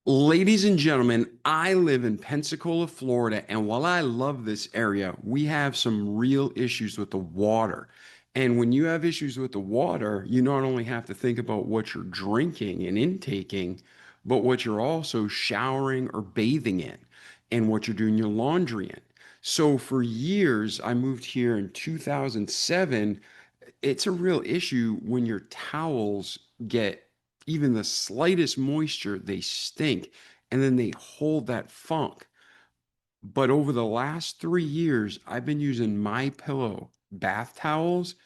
Ladies and gentlemen, I live in Pensacola, Florida, and while I love this area, we have some real issues with the water. And when you have issues with the water, you not only have to think about what you're drinking and intaking, but what you're also showering or bathing in and what you're doing your laundry in. So for years, I moved here in 2007. It's a real issue when your towels get even the slightest moisture, they stink, and then they hold that funk. But over the last 3 years, I've been using MyPillow bath towels.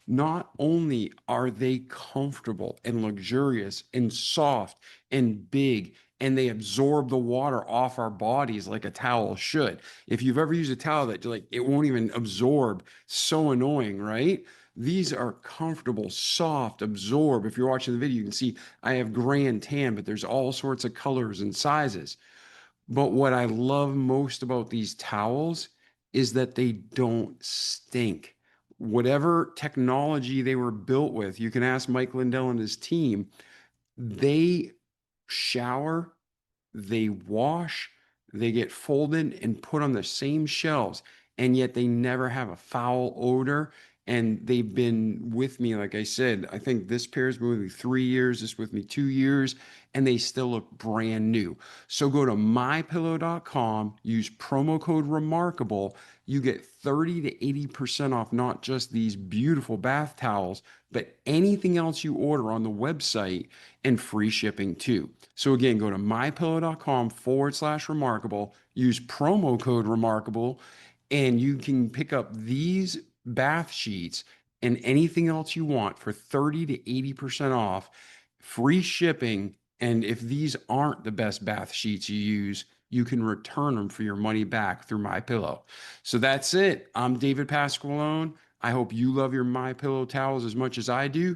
Not only are they comfortable and luxurious and soft and big, and they absorb the water off our bodies like a towel should. If you've ever used a towel that like it won't even absorb, so annoying, right? These are comfortable, soft, absorb. If you're watching the video, you can see I have gray and tan, but there's all sorts of colors and sizes. But what I love most about these towels is that they don't stink. Whatever technology they were built with, you can ask Mike Lindell and his team, they shower, they wash, they get folded and put on the same shelves, and yet they never have a foul odor. And they've been with me, like I said, I think this pair's been with me 3 years, this with me 2 years, and they still look brand new. So go to mypillow.com, use promo code remarkable. You get 30 to 80% off not just these beautiful bath towels, but anything else you order on the website and free shipping too. So again, go to mypillow.com/remarkable, use promo code remarkable, and you can pick up these bath sheets and anything else you want for 30 to 80% off, free shipping. And if these aren't the best bath sheets you use, you can return them for your money back through MyPillow. So that's it. I'm David Pasqualone. I hope you love your MyPillow towels as much as I do.